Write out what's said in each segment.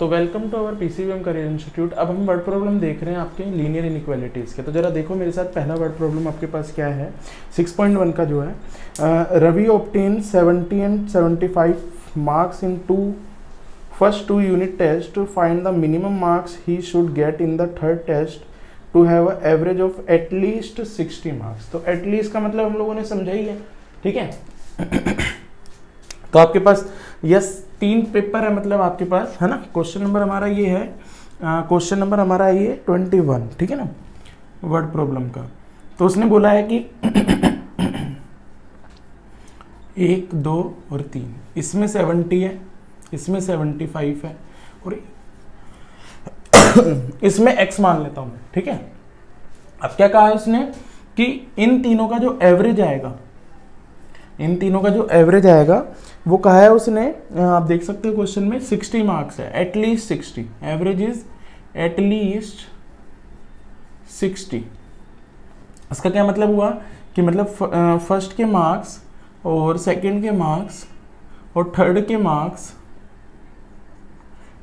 तो welcome to our PCBM career institute. अब हम वर्ड प्रॉब्लम देख रहे हैं आपके लीनियर इनइक्वालिटीज़ के। तो जरा देखो मेरे साथ, पहला वर्ड प्रॉब्लम आपके पास क्या है 6.1 का जो है Ravi obtain 70 and 75 marks in first two unit test to find the minimum marks he should get in the third test to have a average of at least 60 marks. तो एटलीस्ट का मतलब हम लोगों ने समझा ही है, ठीक है। तो आपके पास यस 3 पेपर है, मतलब आपके पास है ना। क्वेश्चन नंबर हमारा ये है, क्वेश्चन नंबर हमारा ये 21, ठीक है ना, वर्ड प्रॉब्लम का। तो उसने बोला है कि 1, 2 और 3, इसमें 70 है, इसमें 75 है और इसमें x मान लेता हूं मैं, ठीक है। अब क्या कहा है उसने कि इन तीनों का जो एवरेज आएगा, इन तीनों का जो एवरेज आएगा वो कहा है उसने, आप देख सकते हो क्वेश्चन में 60 मार्क्स है, एटलीस्ट 60, एवरेज इज एटलीस्ट 60। इसका क्या मतलब हुआ कि मतलब फर्स्ट के मार्क्स और सेकंड के मार्क्स और थर्ड के मार्क्स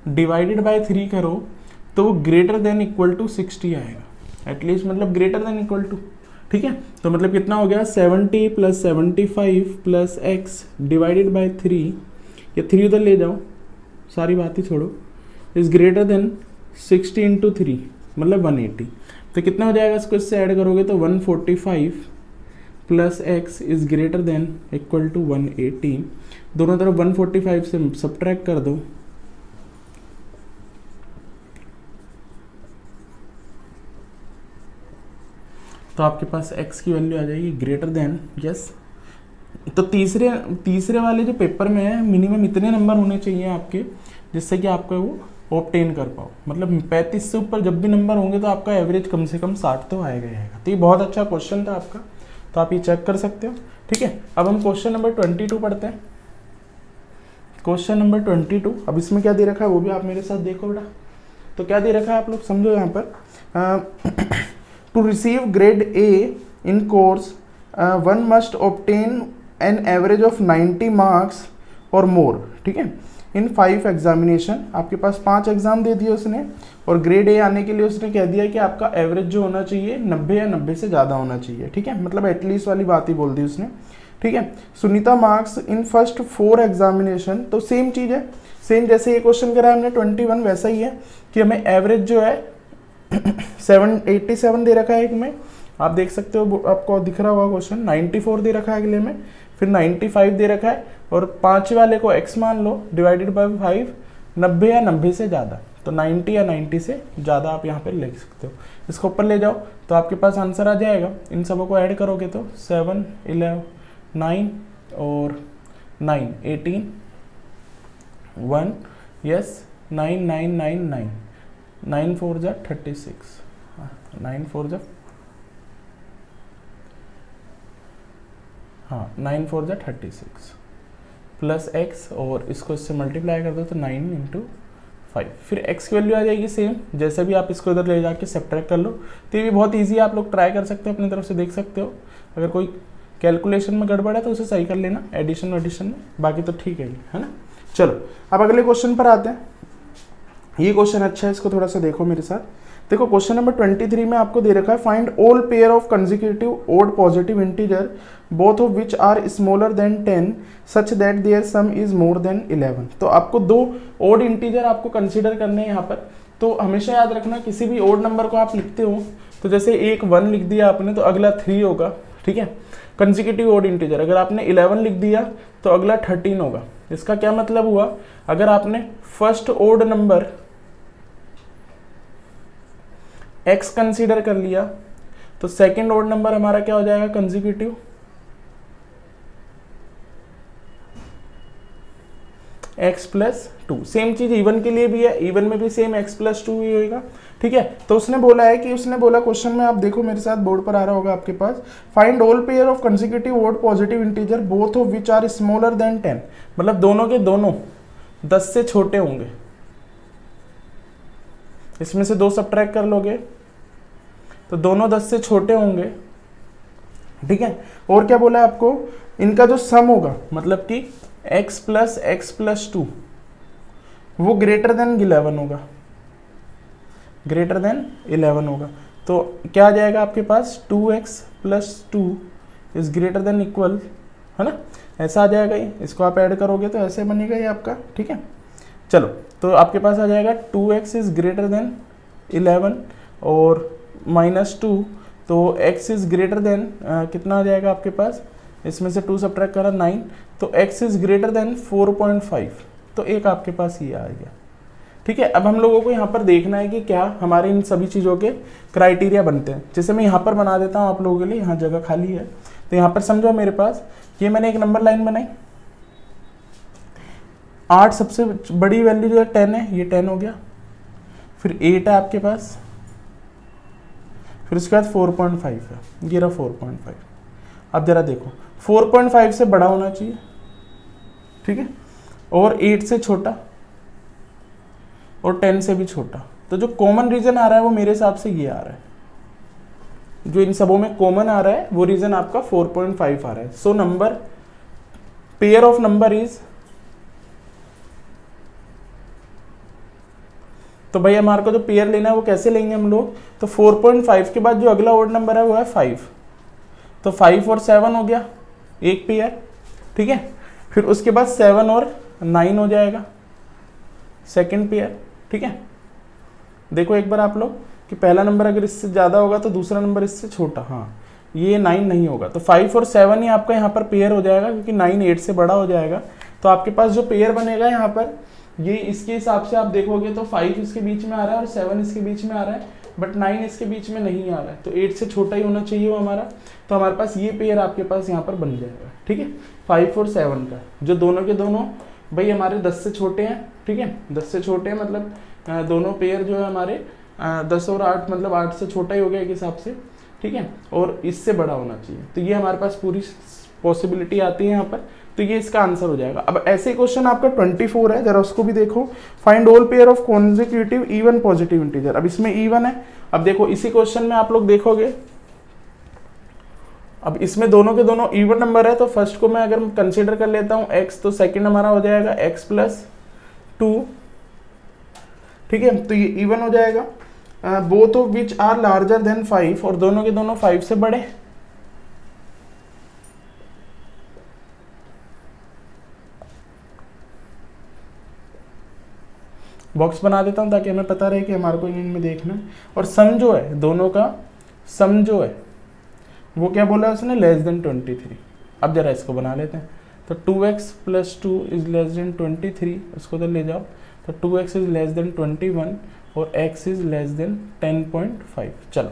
डिवाइडेड बाय 3 करो तो वो ग्रेटर देन इक्वल टू 60 आएगा। एटलीस्ट मतलब ग्रेटर देन इक्वल टू, ठीक है। तो मतलब कितना हो गया 70 plus 75 plus x divided by 3, या 3 उधर ले जाओ, सारी बात ही छोड़ो, इज ग्रेटर देन 60 इंटू 3 मतलब 180। तो कितना हो जाएगा, इसको इससे ऐड करोगे तो 145 plus x is greater than equal to 180। दोनों तरफ 145 से सब्ट्रैक्ट कर दो, तो आपके पास x की वैल्यू आ जाएगी ग्रेटर देन, यस। तो तीसरे वाले जो पेपर में है मिनिमम इतने नंबर होने चाहिए आपके जिससे कि आपका वो ऑब्टेन कर पाओ। मतलब 35 से ऊपर जब भी नंबर होंगे तो आपका एवरेज कम से कम 60 तो आएगा ही आएगा। तो ये बहुत अच्छा क्वेश्चन था आपका, तो आप ये चेक कर सकते हो, ठीक है। अब हम क्वेश्चन नंबर 22 पढ़ते हैं। क्वेश्चन नंबर 22, अब इसमें क्या दे रखा है वो भी आप मेरे साथ देखो बेटा। तो क्या दे रखा है आप लोग समझो यहाँ पर, to receive grade A in course, one must obtain an average of 90 marks or more, ठीक है, in 5 एग्जामिनेशन। आपके पास 5 एग्जाम दे दिए उसने और ग्रेड ए आने के लिए उसने कह दिया कि आपका एवरेज जो होना चाहिए 90 या 90 से ज़्यादा होना चाहिए, ठीक है। मतलब एटलीस्ट वाली बात ही बोल दी उसने, ठीक है। Sunita marks in first 4 examination, तो सेम चीज़ है, सेम जैसे ये क्वेश्चन करा हमने 21 वैसा ही है कि हमें एवरेज जो है 87 दे रखा है एक में, आप देख सकते हो, आपको दिख रहा होगा क्वेश्चन। 94 दे रखा है अगले में, फिर 95 दे रखा है और 5 वाले को x मान लो डिवाइडेड बाय 5, 90 या 90 से ज़्यादा, तो 90 या 90 से ज़्यादा आप यहाँ पे लिख सकते हो। इसको ऊपर ले जाओ तो आपके पास आंसर आ जाएगा। इन सबों को ऐड करोगे तो 7, 11, 9 और 9, 18, 1, यस 9, 9, 9, 9, 9 4 जा 36, 9 4 जा, हाँ 9 4 जा 36 प्लस x और इसको इससे मल्टीप्लाई कर दो तो 9 इंटू 5, फिर x की वैल्यू आ जाएगी सेम, जैसे भी आप इसको इधर ले जाके सब्ट्रैक्ट कर लो। तो ये भी बहुत इजी है, आप लोग ट्राई कर सकते हो, अपनी तरफ से देख सकते हो। अगर कोई कैलकुलेशन में गड़बड़ है तो उसे सही कर लेना एडिशन वेडिशन में, बाकी तो ठीक है ना। चलो अब अगले क्वेश्चन पर आते हैं। ये क्वेश्चन अच्छा है, इसको थोड़ा सा देखो मेरे साथ। देखो क्वेश्चन नंबर 23 में आपको दे रखा है find all pair of consecutive odd positive integer both of which are smaller than 10 such that their sum is more than 11। तो आपको 2 ओड इंटीजर आपको कंसीडर करने हैं यहाँ पर। तो हमेशा याद रखना, किसी भी ओड नंबर को आप लिखते हो तो जैसे एक 1 लिख दिया आपने तो अगला 3 होगा, ठीक है। कंसेक्यूटिव ओड इंटीजर अगर आपने 11 लिख दिया तो अगला 13 होगा। इसका क्या मतलब हुआ, अगर आपने first odd number x consider कर लिया तो सेकंड ओड नंबर हमारा क्या हो जाएगा कंसेक्यूटिव x प्लस 2। सेम चीज इवन के लिए भी है, इवन में भी सेम x प्लस 2 ही होगा, ठीक है। तो उसने बोला है कि उसने बोला क्वेश्चन में, आप देखो मेरे साथ बोर्ड पर आ रहा होगा आपके पास, find all pair of consecutive odd positive integer both of which are smaller than 10। मतलब दोनों के दोनों 10 से छोटे होंगे। इसमें से 2 सब्ट्रैक्ट कर लोगे तो दोनों 10 से छोटे होंगे, ठीक है। और क्या बोला है आपको, इनका जो सम होगा, मतलब कि x प्लस 2 वो ग्रेटर देन 11 होगा, ग्रेटर देन 11 होगा। तो क्या आ जाएगा आपके पास 2x + 2 is greater than equal, है ना, ऐसा आ जाएगा ये। इसको आप ऐड करोगे तो ऐसे बनेगा ये आपका, ठीक है। चलो तो आपके पास आ जाएगा 2x इज ग्रेटर देन 11 और -2, तो x इज ग्रेटर देन कितना आ जाएगा आपके पास, इसमें से 2 सब्ट्रैक्ट करा 9, तो x इज ग्रेटर देन 4.5, तो एक आपके पास ये आ गया, ठीक है। अब हम लोगों को यहाँ पर देखना है कि क्या हमारे इन सभी चीज़ों के क्राइटेरिया बनते हैं। जैसे मैं यहाँ पर बना देता हूँ आप लोगों के लिए, यहाँ जगह खाली है, तो यहाँ पर समझो मेरे पास ये मैंने एक नंबर लाइन बनाई, 8 सबसे बड़ी वैल्यू जो है 10 है, ये 10 हो गया, फिर 8 है आपके पास, फिर उसके बाद 4.5 है, ये रहा 4.5। अब जरा देखो 4.5 से बड़ा होना चाहिए, ठीक है, और 8 से छोटा और 10 से भी छोटा। तो जो कॉमन रीजन आ रहा है वो मेरे हिसाब से ये आ रहा है, जो इन सबों में कॉमन आ रहा है वो रीजन आपका 4.5 आ रहा है। So number, pair of number is, तो भाई हमारे को जो पेयर लेना है वो कैसे लेंगे हम लोग, तो 4.5 के बाद जो अगला ओड नंबर है वो है 5, तो 5 और 7 हो गया एक पेयर, ठीक है। फिर उसके बाद 7 और 9 हो जाएगा सेकंड पेयर, ठीक है। देखो एक बार आप लोग कि पहला नंबर अगर इससे ज़्यादा होगा तो दूसरा नंबर इससे छोटा, हाँ ये 9 नहीं होगा, तो 5 और 7 ही आपका यहाँ पर पेयर हो जाएगा, क्योंकि 9 8 से बड़ा हो जाएगा। तो आपके पास जो पेयर बनेगा यहाँ पर, ये इसके हिसाब से आप देखोगे तो 5 इसके बीच में आ रहा है और 7 इसके बीच में आ रहा है, बट 9 इसके बीच में नहीं आ रहा है, तो 8 से छोटा ही होना चाहिए वो हमारा। तो हमारे पास ये पेयर आपके पास यहाँ पर बन जाएगा, ठीक है, 5 और 7 का, जो दोनों के दोनों भाई हमारे 10 से छोटे हैं, ठीक है, 10 से छोटे हैं, मतलब दोनों पेयर जो है हमारे 10 और 8, मतलब 8 से छोटा ही हो गया एक हिसाब से, ठीक है, और इससे बड़ा होना चाहिए। तो ये हमारे पास पूरी पॉसिबिलिटी आती है यहाँ पर, तो ये इसका आंसर हो जाएगा। अब ऐसे क्वेश्चन आपका 24 है, जरा उसको भी देखो। Find all pair of consecutive even positive integer. अब इसमें इवन है, अब देखो इसी क्वेश्चन में आप लोग देखोगे, अब इसमें दोनों के दोनों इवन नंबर है, तो फर्स्ट को मैं अगर कंसीडर कर लेता हूँ x, तो सेकंड हमारा हो जाएगा x + 2, ठीक है, तो ये इवन हो जाएगा। Both of which are larger than 5, और दोनों के दोनों 5 से बड़े, बॉक्स बना देता हूं ताकि हमें पता रहे कि हमारे को इनमें देखना है। और सम जो है दोनों का, सम जो है वो क्या बोला है उसने, लेस देन 23। अब जरा इसको बना लेते हैं, तो 2x + 2 इज लेस देन 23, इसको तो ले जाओ, तो 2x इज लेस देन 21 और x इज लेस देन 10.5। चलो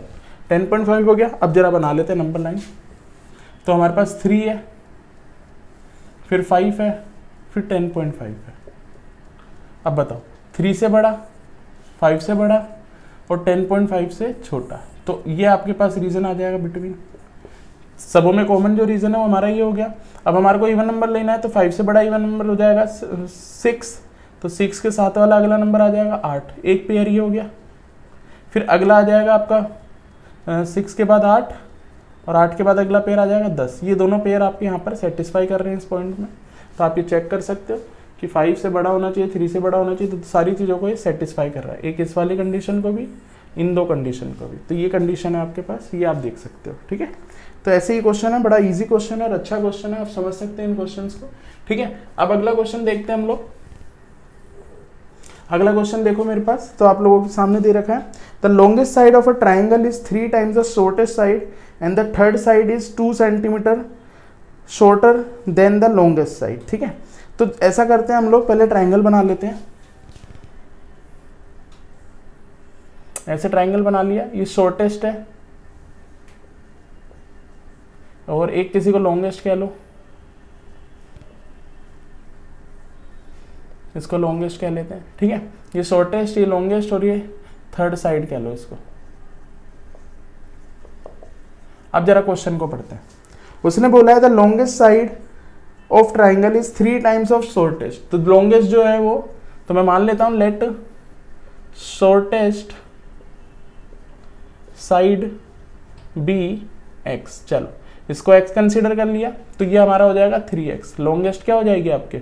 10.5 हो गया। अब जरा बना लेते हैं नंबर लाइन। तो हमारे पास 3 है, फिर 5 है, फिर 10.5 है। अब बताओ 3 से बड़ा, 5 से बड़ा और 10.5 से छोटा, तो ये आपके पास रीजन आ जाएगा बिटवीन। सबों में कॉमन जो रीजन है वो हमारा ये हो गया। अब हमारे को इवन नंबर लेना है, तो 5 से बड़ा इवन नंबर हो जाएगा 6, तो 6 के साथ वाला अगला नंबर आ जाएगा 8, एक पेयर ये हो गया। फिर अगला आ जाएगा आपका 6 के बाद 8 और 8 के बाद अगला पेयर आ जाएगा 10। ये दोनों पेयर आपके यहाँ पर सेटिस्फाई कर रहे हैं इस पॉइंट में, तो आप ये चेक कर सकते हो कि 5 से बड़ा होना चाहिए, 3 से बड़ा होना चाहिए, तो सारी चीज़ों को ये सेटिस्फाई कर रहा है, एक इस वाली कंडीशन को भी, इन दो कंडीशन को भी। तो ये कंडीशन है आपके पास, ये आप देख सकते हो, ठीक है। तो ऐसे ही क्वेश्चन है, बड़ा इजी क्वेश्चन है और अच्छा क्वेश्चन है, आप समझ सकते हैं इन क्वेश्चंस को, ठीक है। अब अगला क्वेश्चन देखते हैं हम लोग। अगला क्वेश्चन देखो मेरे पास, तो आप लोगों के सामने दे रखा है, the longest side of a triangle is 3 times the shortest side and the third side is 2 cm shorter than the longest side, ठीक है। तो ऐसा करते हैं हम लोग, पहले ट्राइंगल बना लेते हैं। ऐसे ट्राइंगल बना लिया, ये शॉर्टेस्ट है और एक किसी को लॉन्गेस्ट कह लो, इसको लॉन्गेस्ट कह लेते हैं, ठीक है। ये शॉर्टेस्ट, ये लॉन्गेस्ट और ये थर्ड साइड कह लो इसको। अब जरा क्वेश्चन को पढ़ते हैं। उसने बोला है the longest side of triangle is 3 times of shortest. तो लॉन्गेस्ट जो है वो, तो मैं मान लेता हूं let shortest side be x। चलो इसको x कंसीडर कर लिया, तो ये हमारा हो जाएगा 3x। लॉन्गेस्ट क्या हो जाएगी आपके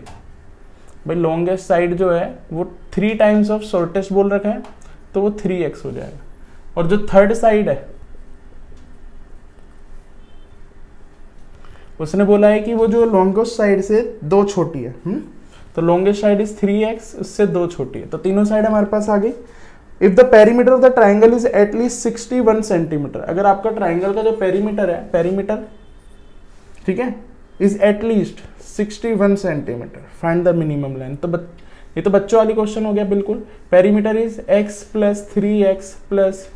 भाई लॉन्गेस्ट साइड जो है वो 3 टाइम्स ऑफ शॉर्टेस्ट बोल रखा है, तो वो 3x हो जाएगा। और जो थर्ड साइड है उसने बोला है कि वो जो लॉन्गेस्ट साइड से 2 छोटी है, तो लॉन्गेस्ट साइड इज 3x, उससे 2 छोटी है, तो तीनों साइड हमारे पास आ गई। If the perimeter of the triangle is at least 61 centimetre, अगर आपका ट्राइंगल का जो पेरीमीटर है, पेरीमीटर ठीक है, is at least 61 centimetre, find the minimum length. तो ये तो बच्चों वाली क्वेश्चन हो गया बिल्कुल। Perimeter is x plus 3x plus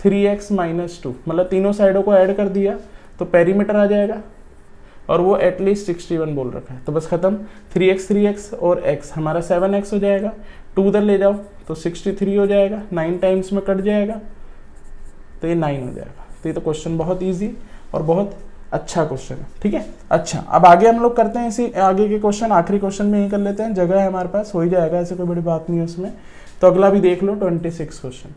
3x minus 2, मतलब तीनों साइडों को ऐड कर दिया तो पेरीमीटर आ जाएगा, और वो एटलीस्ट 61 बोल रखा है, तो बस खत्म। 3x और x हमारा 7x हो जाएगा, 2 उधर ले जाओ तो 63 हो जाएगा, 9 टाइम्स में कट जाएगा तो ये 9 हो जाएगा। तो ये तो क्वेश्चन बहुत इजी और बहुत अच्छा क्वेश्चन है, ठीक है। अच्छा, अब आगे हम लोग करते हैं इसी आगे के क्वेश्चन, आखिरी क्वेश्चन में यही कर लेते हैं, जगह है हमारे पास, हो ही जाएगा, ऐसे कोई बड़ी बात नहीं है उसमें। तो अगला भी देख लो, 26 क्वेश्चन।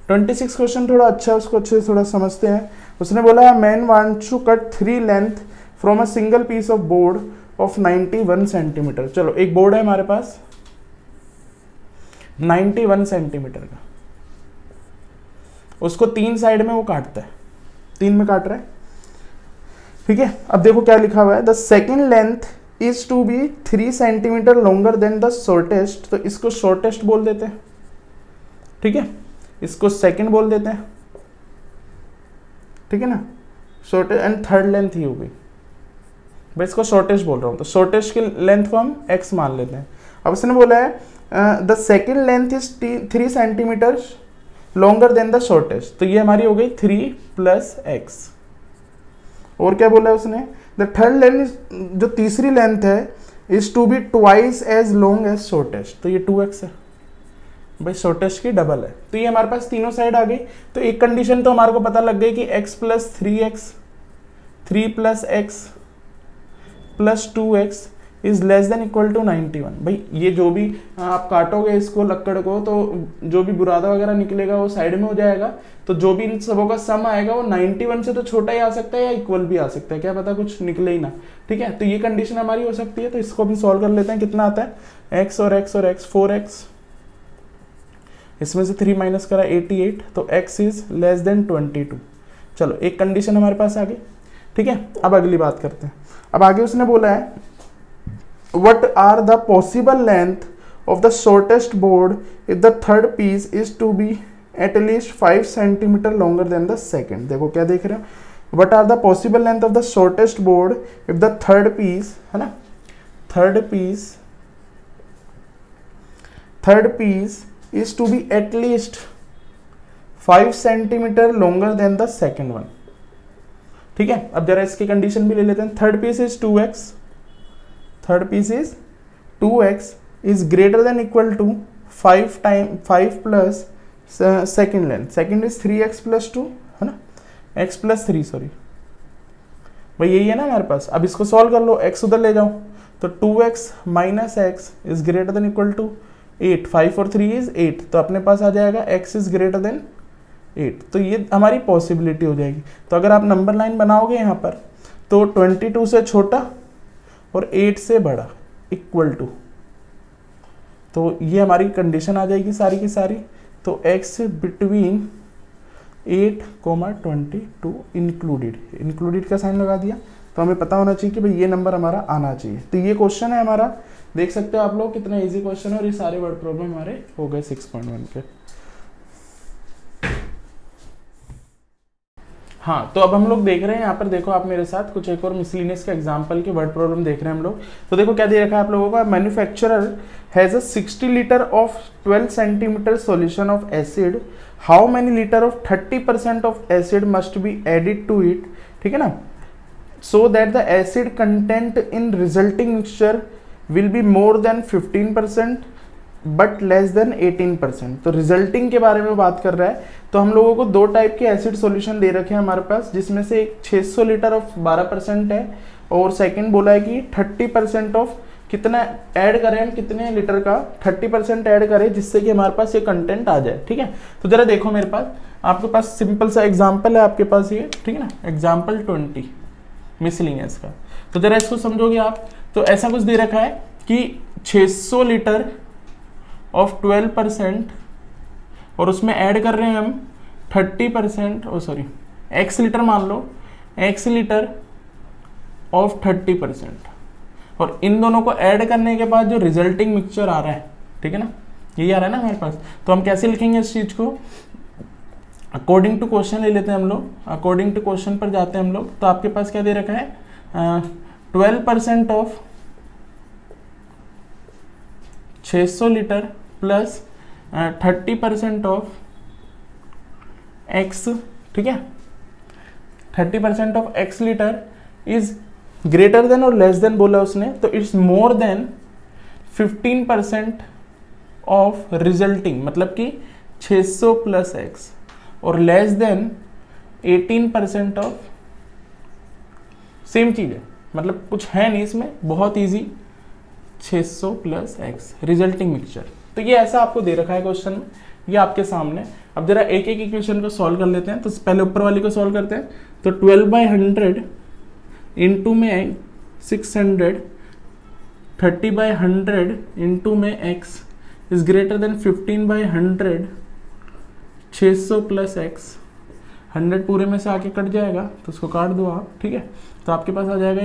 26 क्वेश्चन थोड़ा अच्छा है, उसको अच्छे से थोड़ा समझते हैं। उसने बोला man wants to cut 3 length from a single piece of board of 91 centimetre. चलो, एक बोर्ड है हमारे पास 91 सेंटीमीटर का, उसको 3 साइड में वो काटता है, 3 में काट रहा है, ठीक है। अब देखो क्या लिखा हुआ है, the second length is to be 3 centimetre longer than the shortest, तो इसको शॉर्टेस्ट बोल देते हैं, ठीक है, इसको सेकेंड बोल देते हैं, ठीक है ना। शॉर्टेस्ट एंड थर्ड लेंथ ही हो गई, भाई इसको शॉर्टेस्ट बोल रहा हूं, तो शॉर्टेस्ट की लेंथ को हम x मान लेते हैं। अब उसने बोला है the second length is 3 centimetre longer than the shortest, तो ये हमारी हो गई 3 प्लस x। और क्या बोला है उसने, द थर्ड लेंथ, जो तीसरी लेंथ है, is to be twice as long as shortest, तो ये 2x है, भाई शॉर्टेस्ट की डबल है। तो ये हमारे पास तीनों साइड आ गई। तो एक कंडीशन तो हमारे को पता लग गई कि x plus 3x 3 plus x plus 2x is less than equal to 91। भाई ये जो भी आप काटोगे इसको लक्कड़ को, तो जो भी बुरादा वगैरह निकलेगा वो साइड में हो जाएगा, तो जो भी इन सबों का सम आएगा वो 91 से तो छोटा ही आ सकता है या इक्वल भी आ सकता है, क्या पता कुछ निकले ही ना, ठीक है। तो ये कंडीशन हमारी हो सकती है, तो इसको हम सॉल्व कर लेते हैं। कितना आता है, x और x और x 4x, इसमें से 3 माइनस करा 88, तो x इज लेस देन 22। चलो, एक कंडीशन हमारे पास आ गई, ठीक है। अब अगली बात करते हैं। अब आगे उसने बोला है what are the possible length of the shortest board if the third piece is to be at least 5 centimeter longer than the second। देखो क्या देख रहे हो, what are the possible length of the shortest board if the third piece, है ना, third piece is to be at least 5 centimeter longer than the second one, ठीक है। अब जरा इसकी कंडीशन भी ले लेते हैं। Third piece is 2x, third piece is 2x is greater than equal to 5 plus second length, second is 3x plus 2, है ना, x प्लस 3, सॉरी भाई यही है ना हमारे पास। अब इसको सॉल्व कर लो, x उधर ले जाओ, तो 2x minus x is greater than equal to 8, 5 और 3 इज 8, तो अपने पास आ जाएगा x इज ग्रेटर देन 8, तो ये हमारी पॉसिबिलिटी हो जाएगी। तो अगर आप नंबर लाइन बनाओगे यहाँ पर, तो 22 से छोटा और 8 से बड़ा इक्वल टू, तो ये हमारी कंडीशन आ जाएगी सारी की सारी। तो x बिटवीन 8,22 इंक्लूडेड का साइन लगा दिया, तो हमें पता होना चाहिए कि भाई ये नंबर हमारा आना चाहिए। तो ये क्वेश्चन है हमारा, देख सकते हो आप लोग कितना इजी क्वेश्चन है, और ये सारे वर्ड प्रॉब्लम हमारे हो गए 6.1 के। हाँ, तो अब हम लोग देख रहे हैं यहाँ पर, देखो आप मेरे साथ कुछ एक और मिसलिनियस के एग्जांपल के वर्ड प्रॉब्लम देख रहे हैं हम लोग। तो देखो क्या दे रखा है आप लोगों का, manufacturer has a 60 litre of 12 centimetre solution of acid, how many litre of 30% of acid must be added to it, ठीक है ना, so that the acid content in resulting mixture will be more than 15% but less than 18%। तो resulting के बारे में बात कर रहा है। तो हम लोगों को 2 टाइप के एसिड सॉल्यूशन दे रखे हैं हमारे पास, जिसमें से एक 600 लीटर ऑफ 12% है, और सेकंड बोला है कि 30% ऑफ कितना ऐड करें हम, कितने लीटर का 30% ऐड करें, जिससे कि हमारे पास ये कंटेंट आ जाए, ठीक है। तो जरा देखो मेरे पास, आपके पास सिंपल सा एग्जाम्पल है आपके पास ये, ठीक है ना, एग्जाम्पल 20 मिसलिनियस का। तो जरा इसको समझोगे आप। तो ऐसा कुछ दे रखा है कि 600 लीटर ऑफ 12% और उसमें ऐड कर रहे हैं हम 30%, एक्स लीटर मान लो, एक्स लीटर ऑफ 30%, और इन दोनों को ऐड करने के बाद जो रिजल्टिंग मिक्सचर आ रहा है, ठीक है ना, यही आ रहा है ना हमारे पास, तो हम कैसे लिखेंगे इस चीज को, अकॉर्डिंग टू क्वेश्चन ले लेते हैं हम लोग, अकॉर्डिंग टू क्वेश्चन पर जाते हैं हम लोग। तो आपके पास क्या दे रखा है, 12% of 600 litre plus 30% of x, ठीक है, 30% of x litre is greater then और लेस देन बोला उसने, तो it's more than 15% of resulting, मतलब कि 600 प्लस एक्स, और लेस देन 18% ऑफ, सेम चीज है, मतलब कुछ है नहीं इसमें, बहुत easy, 600 plus x resulting mixture. तो ये ऐसा आपको दे रखा है क्वेश्चन में, ये आपके सामने। अब जरा एक एक इक्वेशन को सॉल्व कर लेते हैं। तो पहले ऊपर वाली को सॉल्व करते हैं। तो 12/100 इंटू में 600, 30/100 इंटू में x is greater then 15/100, 600 plus x, 100 पूरे में से आके कट जाएगा तो उसको काट दो आप, ठीक है। तो आपके पास आ जाएगा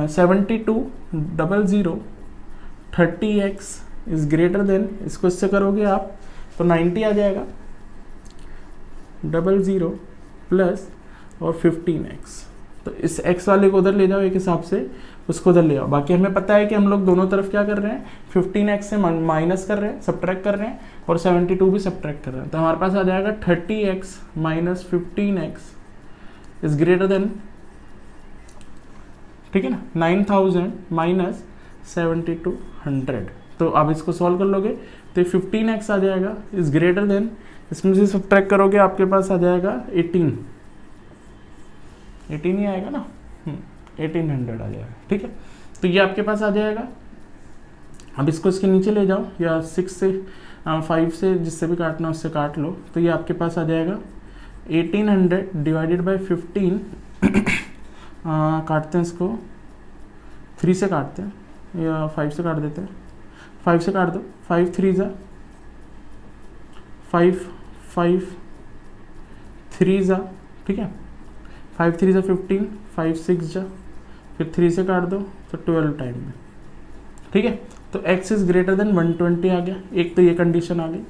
7200, 30x इज ग्रेटर देन, इसको इससे करोगे आप तो 90 आ जाएगा, 00 प्लस और 15x। तो इस x वाले को उधर ले जाओ, एक हिसाब से उसको उधर ले आओ। बाकी हमें पता है कि हम लोग दोनों तरफ क्या कर रहे हैं, 15x से माइनस कर रहे हैं, सब्ट्रैक्ट कर रहे हैं, और 72 भी सब्ट्रैक्ट कर रहे हैं। तो हमारे पास आ जाएगा 30x minus 15x is greater then, ठीक है ना, 9000 माइनस 7200। तो आप इसको सॉल्व कर लोगे तो 15x आ जाएगा इज ग्रेटर देन, इसमें से सब्ट्रैक्ट करोगे आपके पास आ जाएगा 18 ही आएगा ना, 1800 आ जाएगा, ठीक है। तो ये आपके पास आ जाएगा। अब इसको इसके नीचे ले जाओ, या 6 से 5 से जिससे भी काटना उससे काट लो। तो ये आपके पास आ जाएगा 1800 डिवाइडेड बाई 15 काटते हैं इसको, 3 से काटते हैं या 5 से काट देते हैं, 5 से काट दो, 5 3 जा 5, 5 3 जा, ठीक है, 5 3 जा 15, 5 6 जा, फिर 3 से काट दो तो 12 टाइम में, ठीक है। तो x इज ग्रेटर देन 120 आ गया। एक तो ये कंडीशन आ गई।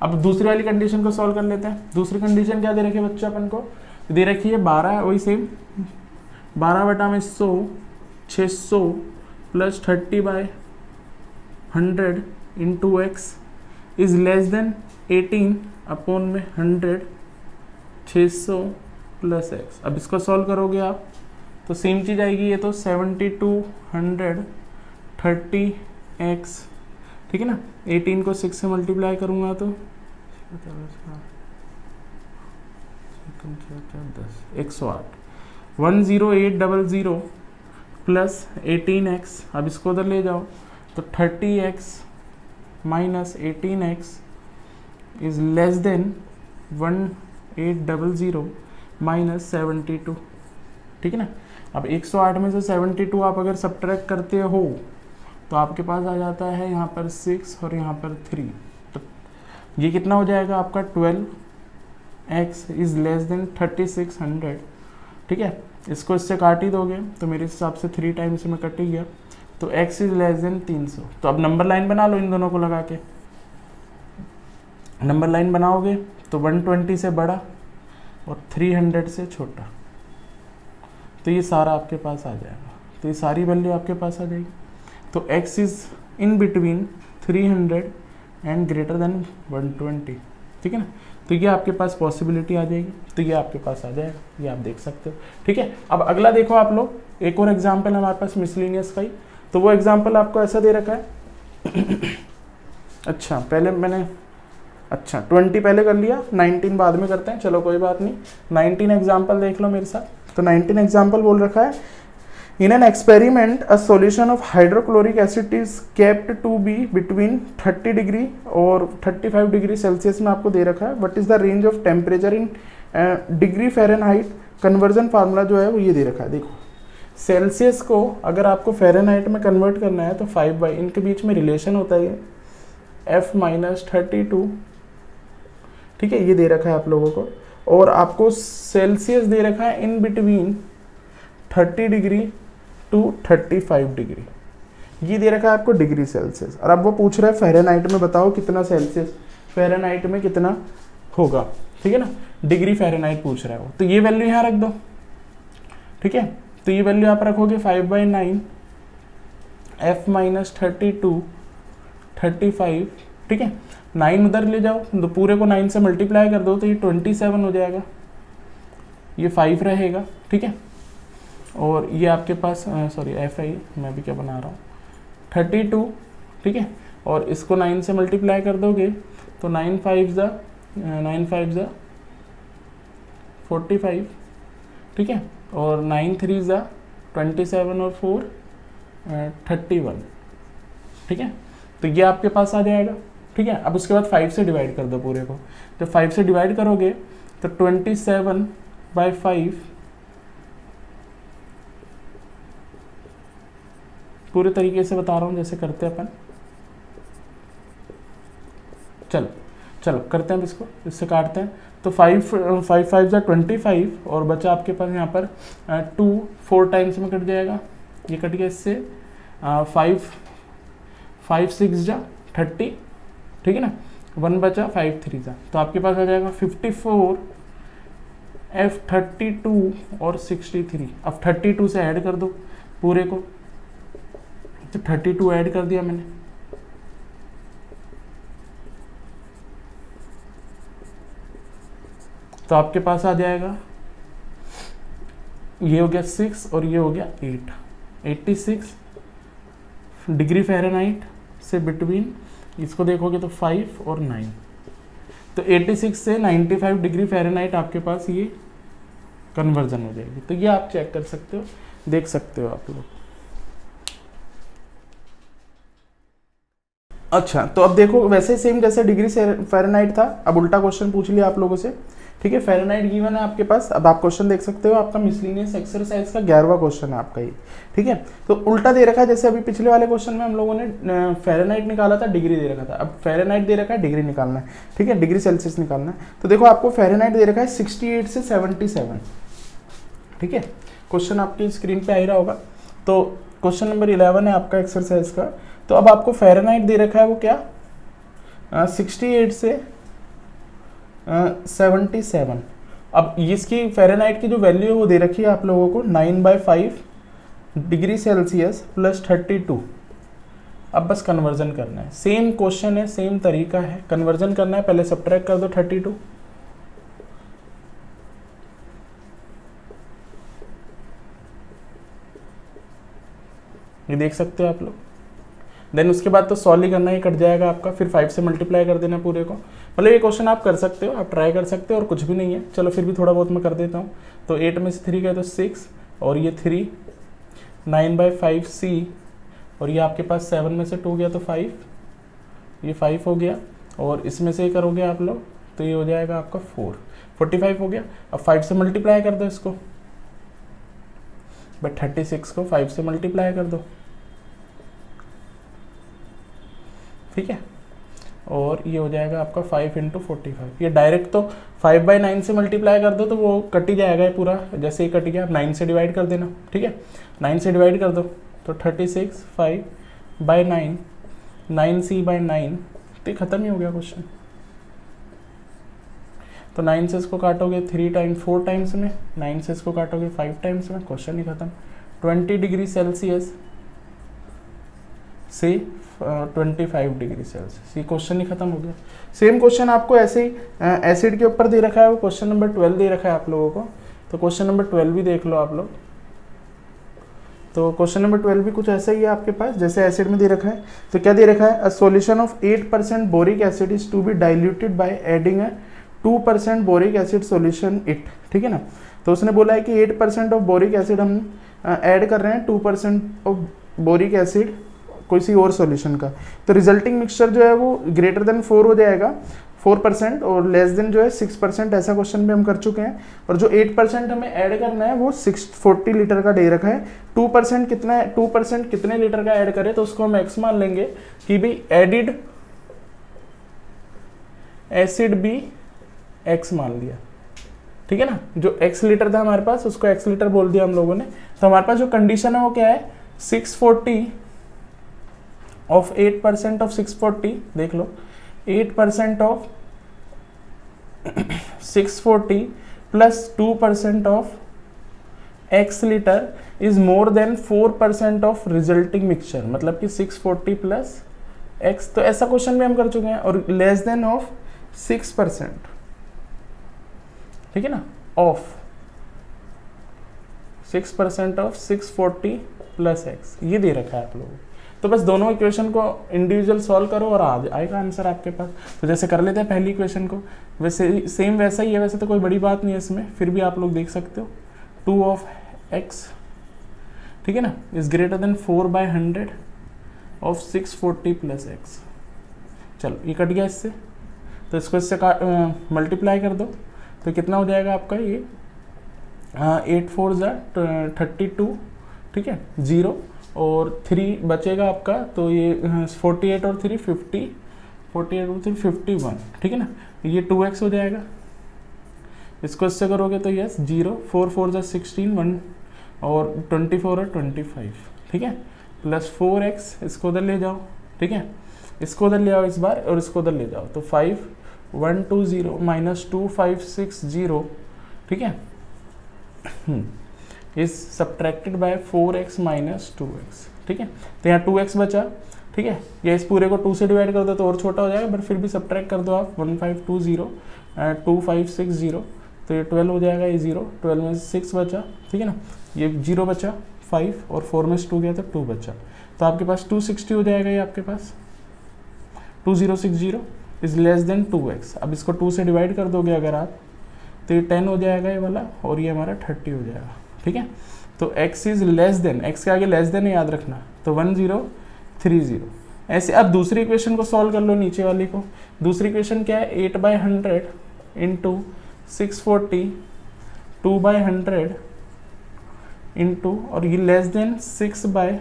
अब दूसरी वाली कंडीशन को सॉल्व कर लेते हैं। दूसरी कंडीशन क्या दे रखी है बच्चों अपन को, दे रखी है 12, वही same 12/100, 600 plus 30/100 into x is less then 18/100, 600 plus x. अब इसको सॉल्व करोगे आप तो सेम चीज आएगी, ये तो 7200 30x, ठीक है ना। 18 को 6 से मल्टीप्लाई करूंगा तो 108, 10800 प्लस 18x। अब इसको उधर ले जाओ तो 30x minus 18x is less then 1800 minus 72, ठीक है ना। अब 108 में से 72 आप अगर सब्ट्रैक्ट करते हो तो आपके पास आ जाता है यहाँ पर 6 और यहाँ पर 3। तो ये कितना हो जाएगा आपका 12x इज लेस देन 3600, ठीक है। इसको इससे काट ही दोगे तो मेरे हिसाब से 3 टाइम्स में कट ही गया, तो x इज लेस देन 300। तो अब नंबर लाइन बना लो इन दोनों को लगा के। नंबर लाइन बनाओगे तो 120 से बड़ा और 300 से छोटा, तो ये सारा आपके पास आ जाएगा। तो ये सारी वैल्यू आपके पास आ जाएगी। तो x is in between 300 and greater than 120, ठीक है ना। तो ये आपके पास पॉसिबिलिटी आ जाएगी, तो ये आपके पास आ जाएगा, ये आप देख सकते हो, ठीक है। अब अगला देखो आप लोग, एक और एग्जाम्पल हमारे पास मिसलिनियस का ही। तो वो एग्जाम्पल आपको ऐसा दे रखा है अच्छा पहले मैंने 20 पहले कर लिया, 19 बाद में करते हैं, चलो कोई बात नहीं। 19 एग्जाम्पल देख लो मेरे साथ। तो 19 एग्जाम्पल बोल रखा है, in an experiment a solution of hydrochloric acid is kept to be between 30 degree और 35 डिग्री सेल्सियस में आपको दे रखा है। What is the range of temperature in degree Fahrenheit. Conversion formula जो है वो ये दे रखा है, देखो सेल्सियस को अगर आपको फ़ारेनहाइट में कन्वर्ट करना है तो 5 बाई, इनके बीच में रिलेशन होता है ये F माइनस 32, ठीक है, ये दे रखा है आप लोगों को। और आपको सेल्सियस दे रखा है in between 30 degree to 35 degree, ये दे रखा है आपको डिग्री सेल्सियस। और अब वो पूछ रहा है फ़ारेनहाइट में बताओ कितना सेल्सियस, फ़ारेनहाइट में कितना होगा, ठीक है ना, डिग्री फ़ारेनहाइट पूछ रहा है वो। तो ये वैल्यू यहाँ रख दो, ठीक है। तो ये वैल्यू आप रखोगे 5/9 F माइनस 32 35, ठीक है। 9 उधर ले जाओ तो पूरे को 9 से मल्टीप्लाई कर दो तो ये 27 हो जाएगा, ये 5 रहेगा, ठीक है। और ये आपके पास सॉरी F है, मैं भी क्या बना रहा हूँ 32, ठीक है। और इसको 9 से मल्टीप्लाई कर दोगे तो 9 5 ज़ा 45, ठीक है। और 9 3 ज़ा 27 और 4 31, ठीक है। तो ये आपके पास आ जाएगा, ठीक है। अब उसके बाद 5 से डिवाइड कर दो पूरे को, तो 5 से डिवाइड करोगे तो 27/5 पूरे तरीके से बता रहा हूँ जैसे करते हैं अपन। चलो करते हैं इसको, इससे काटते हैं। तो 5 5 ज़ा 25 और बचा आपके पास यहाँ पर 2 4 टाइम्स में कट जाएगा, ये कट गया इससे 5 6 ज़ा 30, ठीक है ना, 1 बचा 5 3 ज़ा, तो आपके पास आ जाएगा 54 F 32 और 63। अब 32 से ऐड कर दो पूरे को, तो 32 ऐड कर दिया मैंने, तो आपके पास आ जाएगा ये हो गया 6 और ये हो गया 8, 86 डिग्री फ़ारेनहाइट से बिटवीन, इसको देखोगे तो 5 और 9, तो 86 से 95 डिग्री फ़ारेनहाइट आपके पास ये कन्वर्जन हो जाएगी। तो ये आप चेक कर सकते हो, देख सकते हो आप लोग। अच्छा, तो अब देखो वैसे सेम जैसे डिग्री फ़ारेनहाइट था, अब उल्टा क्वेश्चन पूछ लिया आप लोगों से, ठीक है। फ़ारेनहाइट गिवन है आपके पास, अब आप क्वेश्चन देख सकते हो, आपका मिसलिनियस एक्सरसाइज का 11वां क्वेश्चन है आपका ये, ठीक है। तो उल्टा दे रखा है, जैसे अभी पिछले वाले क्वेश्चन में हम लोगों ने फ़ारेनहाइट निकाला था, डिग्री दे रखा था, अब फ़ारेनहाइट दे रखा है, डिग्री निकालना है, ठीक है, डिग्री सेल्सियस निकालना है। तो देखो आपको फ़ारेनहाइट दे रखा है 68 से 77, ठीक है, क्वेश्चन आपकी स्क्रीन पे आ ही रहा होगा। तो क्वेश्चन नंबर 11 है आपका एक्सरसाइज का। तो अब आपको फ़ारेनहाइट दे रखा है वो क्या 68 से 77। अब इसकी फ़ारेनहाइट की जो वैल्यू है वो दे रखी है आप लोगों को 9/5 डिग्री सेल्सियस प्लस 32। अब बस कन्वर्जन करना है, सेम क्वेश्चन है, सेम तरीका है, कन्वर्जन करना है। पहले सब्ट्रैक्ट कर दो 32, ये देख सकते हो आप लोग। देन उसके बाद तो सॉल्व ही करना, ही कट जाएगा आपका, फिर 5 से मल्टीप्लाई कर देना पूरे को। मतलब ये क्वेश्चन आप कर सकते हो, आप ट्राई कर सकते हो, और कुछ भी नहीं है। चलो फिर भी थोड़ा बहुत मैं कर देता हूँ। तो 8 में से 3 गए तो 6 और ये 3, 9/5 C, और ये आपके पास 7 में से 2 गया तो 5, ये 5 हो गया, और इसमें से करोगे आप लोग तो ये हो जाएगा आपका 45 हो गया। अब 5 से मल्टीप्लाई कर दो इसको, बट 36 को 5 से मल्टीप्लाई कर दो, ठीक है। और ये हो जाएगा आपका 5 × 45। ये डायरेक्ट तो 5/9 से मल्टीप्लाई कर दो तो वो कट ही जाएगा ये पूरा, जैसे ही कट गया 9 से डिवाइड कर देना, ठीक है। 9 से डिवाइड कर दो तो 36 5/9 9C/9, तो ख़त्म ही हो गया क्वेश्चन। तो 9 से इसको काटोगे 4 टाइम्स में, 9 से इसको काटोगे 5 टाइम्स में, क्वेश्चन ही खत्म। 20 डिग्री सेल्सियस से 25 डिग्री सेल्सियस, ये क्वेश्चन ही खत्म हो गया। सेम क्वेश्चन आपको ऐसे ही एसिड के ऊपर दे रखा है, वो क्वेश्चन नंबर 12 दे रखा है आप लोगों को। तो क्वेश्चन नंबर 12 भी देख लो आप लोग। तो क्वेश्चन नंबर 12 भी कुछ ऐसा ही है आपके पास, जैसे एसिड में दे रखा है। तो क्या दे रखा है, a solution of 8% boric acid is to be diluted by adding a 2% boric acid solution it, ठीक है ना। तो उसने बोला है कि 8% ऑफ बोरिक एसिड हम ऐड कर रहे हैं 2% ऑफ बोरिक एसिड किसी और सॉल्यूशन का। तो रिजल्टिंग मिक्सचर जो है वो ग्रेटर देन 4 हो जाएगा 4% और लेस देन जो है 6%, ऐसा क्वेश्चन भी हम कर चुके हैं। और जो 8% हमें ऐड करना है वो 640 लीटर का दे रखा है। 2% कितना है, 2% कितने लीटर का ऐड करें तो उसको हम x मान लेंगे कि भाई एडिड एसिड भी x मान लिया, ठीक है ना। जो x लीटर था हमारे पास उसको x लीटर बोल दिया हम लोगों ने। तो हमारे पास जो कंडीशन है वो क्या है, 640 ऑफ 8% ऑफ 640, देख लो 8% of 640 plus 2% of x litre is more then 4% of resulting mixture, मतलब कि 640 प्लस x। तो ऐसा क्वेश्चन भी हम कर चुके हैं। और लेस देन ऑफ 6%, ठीक है ना, ऑफ 6% ऑफ 640 प्लस x, ये दे रखा है आप लोगों को। तो बस दोनों इक्वेशन को इंडिविजुअल सॉल्व करो और आएगा आंसर आपके पास। तो जैसे कर लेते हैं पहली इक्वेशन को, वैसे सेम वैसा ही है, वैसे तो कोई बड़ी बात नहीं है इसमें, फिर भी आप लोग देख सकते हो 2 ऑफ x, ठीक है ना, is greater then 4/100 of 640 plus x। चलो ये कट गया इससे, तो इसको इससे मल्टीप्लाई कर दो तो कितना हो जाएगा आपका ये 8 4 32, ठीक है, 0 और 3 बचेगा आपका, तो ये 48 और 3 50, 48 और 3 51, ठीक है ना। ये 2x हो जाएगा, इसको इससे करोगे तो यस 0 4 4 16 1 और 24 और 25, ठीक है, प्लस 4x, इसको उधर ले जाओ, ठीक है, इसको उधर ले आओ इस बार और इसको उधर ले जाओ, तो 5 1 2 0 माइनस 2 5 6 0, ठीक है, is subtracted bye 4x minus 2x, ठीक है। तो यहाँ 2x बचा, ठीक है, या इस पूरे को 2 से डिवाइड कर दो तो और छोटा हो जाएगा, बट फिर भी सब्ट्रैक्ट कर दो आप 1520 2560, तो ये 12 हो जाएगा, ये 0, 12 में 6 बचा, ठीक है ना, ये 0 बचा 5 और 4 में से 2 गया तो 2 बचा, तो आपके पास 260 हो जाएगा। ये आपके पास 2060 इज लेस देन 2x। अब इसको 2 से डिवाइड कर दोगे अगर आप तो ये 10 हो जाएगा ये वाला, और ये हमारा 30 हो जाएगा, ठीक है। तो x is less then, x के आगे लेस देन है याद रखना, तो 1030। ऐसे अब दूसरी इक्वेशन को सॉल्व कर लो, नीचे वाली को। दूसरी इक्वेशन क्या है, 8/100 इंटू 640 2/100 इंटू, और ये लेस देन 6/,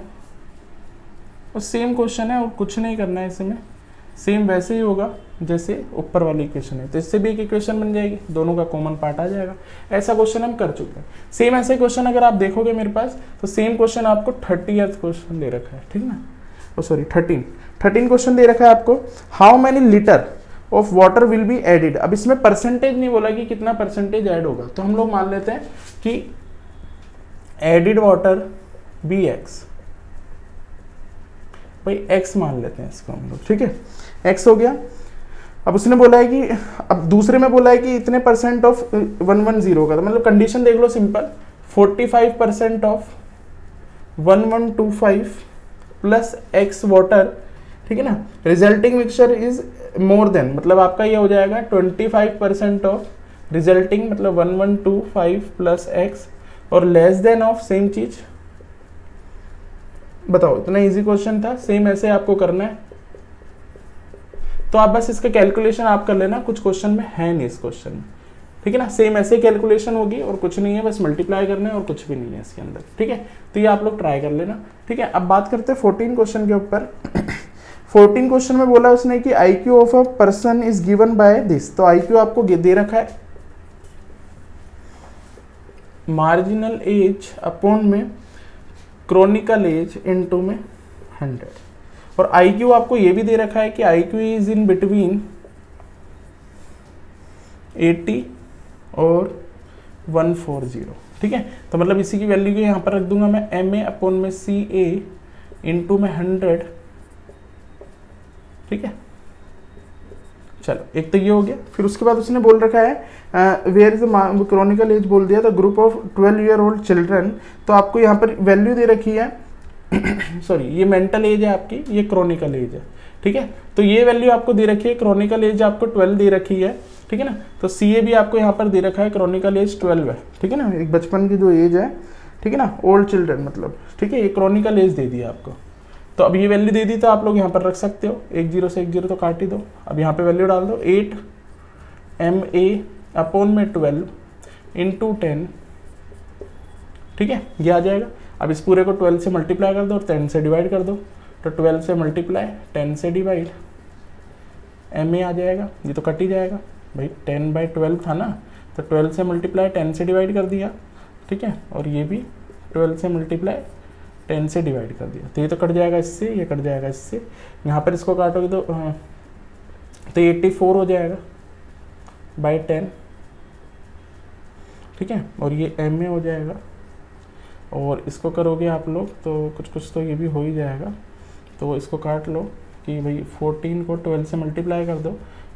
और सेम क्वेश्चन है और कुछ नहीं करना है इसमें, सेम वैसे ही होगा जैसे ऊपर वाली इक्वेशन है। तो इससे भी एक इक्वेशन बन जाएगी, दोनों का कॉमन पार्ट आ जाएगा। ऐसा क्वेश्चन हम कर चुके हैं। सेम ऐसे क्वेश्चन अगर आप देखोगे मेरे पास, तो सेम क्वेश्चन आपको 30th क्वेश्चन दे रखा है, ठीक ना, ओ सॉरी 13 क्वेश्चन दे रखा है आपको। How many litre of water will be added. अब इसमें परसेंटेज नहीं बोला कि कितना परसेंटेज ऐड होगा, तो हम लोग मान लेते हैं कि एडिड वाटर बी एक्स, भाई x मान लेते हैं इसको हम लोग, ठीक है, x हो गया। अब उसने बोला है कि, अब दूसरे में बोला है कि इतने परसेंट ऑफ 110 का, तो मतलब कंडीशन देख लो simple, 45% of 1125 plus x water, ठीक है ना, resulting mixture is more than, मतलब आपका ये हो जाएगा 25% ऑफ रिजल्टिंग, मतलब 1125 प्लस x, और लेस देन ऑफ सेम चीज। बताओ, इतना इजी क्वेश्चन था, सेम ऐसे आपको करना है। तो आप बस इसका कैलकुलेशन आप कर लेना, कुछ क्वेश्चन में है नहीं इस क्वेश्चन में, ठीक है ना, सेम ऐसे कैलकुलेशन होगी और कुछ नहीं है, बस मल्टीप्लाई करना है और कुछ भी नहीं है इसके अंदर, ठीक है। तो ये आप लोग ट्राई कर लेना, ठीक है। अब बात करते हैं 14 क्वेश्चन के ऊपर। 14 क्वेश्चन में बोला उसने कि IQ of a person is given by this. तो IQ आपको दे रखा है मार्जिनल एज अपॉन में क्रोनिकल एज इनटू में 100, और IQ आपको ये भी दे रखा है कि IQ इज इन बिटवीन 80 और 140, ठीक है। तो मतलब इसी की वैल्यू को यहाँ पर रख दूंगा मैं, MA अपॉन में CA इंटू में 100, ठीक है। चलो एक तो ये हो गया। फिर उसके बाद उसने बोल रखा है वेयर इज क्रोनिकल एज बोल दिया, तो group of 12 year old children, तो आपको यहाँ पर वैल्यू दे रखी है सॉरी, ये मेंटल एज है आपकी, ये क्रोनिकल एज है, ठीक है। तो ये वैल्यू आपको दे रखी है, क्रोनिकल एज आपको 12 दे रखी है, ठीक है ना। तो CA भी आपको यहाँ पर दे रखा है, क्रोनिकल एज 12 है, ठीक है ना, एक बचपन की जो एज है, ठीक है ना, ओल्ड चिल्ड्रन मतलब, ठीक है, ये क्रोनिकल एज दे दिया आपको। तो अब ये वैल्यू दे दी तो आप लोग यहाँ पर रख सकते हो, 1 0 से 1 0 तो काट ही दो। अब यहाँ पे वैल्यू डाल दो 8 MA अपॉन में 12 इंटू 10, ठीक है, ये आ जाएगा। अब इस पूरे को 12 से मल्टीप्लाई कर दो और 10 से डिवाइड कर दो, तो 12 से मल्टीप्लाई 10 से डिवाइड MA आ जाएगा, ये तो कट ही जाएगा भाई, 10/12 था ना, तो 12 से मल्टीप्लाई 10 से डिवाइड कर दिया, ठीक है, और ये भी 12 से मल्टीप्लाई 10 से डिवाइड कर दिया, तो ये तो कट जाएगा इससे, ये कट जाएगा इससे, यहाँ पर इसको काटोगे तो 84 हो जाएगा बाई 10, ठीक है, और ये MA हो जाएगा, और इसको करोगे आप लोग तो कुछ तो ये भी हो ही जाएगा, तो इसको काट लो कि भाई 14 को 12 से मल्टीप्लाई कर दो,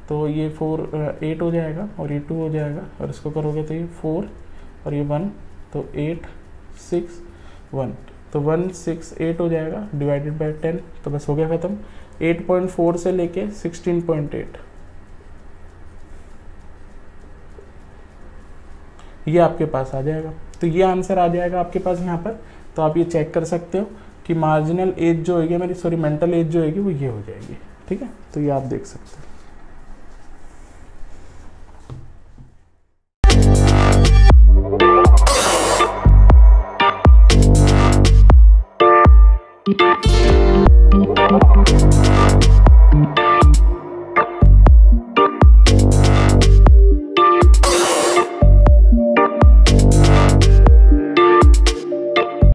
तो ये 8 हो जाएगा और ये 2 हो जाएगा, और इसको करोगे तो ये 4 और ये 1, तो 8 6 1, तो 168 हो जाएगा डिवाइडेड बाय 10, तो बस हो गया ख़त्म। 8.4 से लेके 16.8 ये आपके पास आ जाएगा। तो ये आंसर आ जाएगा आपके पास यहाँ पर। तो आप ये चेक कर सकते हो कि मार्जिनल एज जो होगी मेरी, सॉरी मेंटल एज जो होगी वो ये हो जाएगी, ठीक है, तो ये आप देख सकते हो।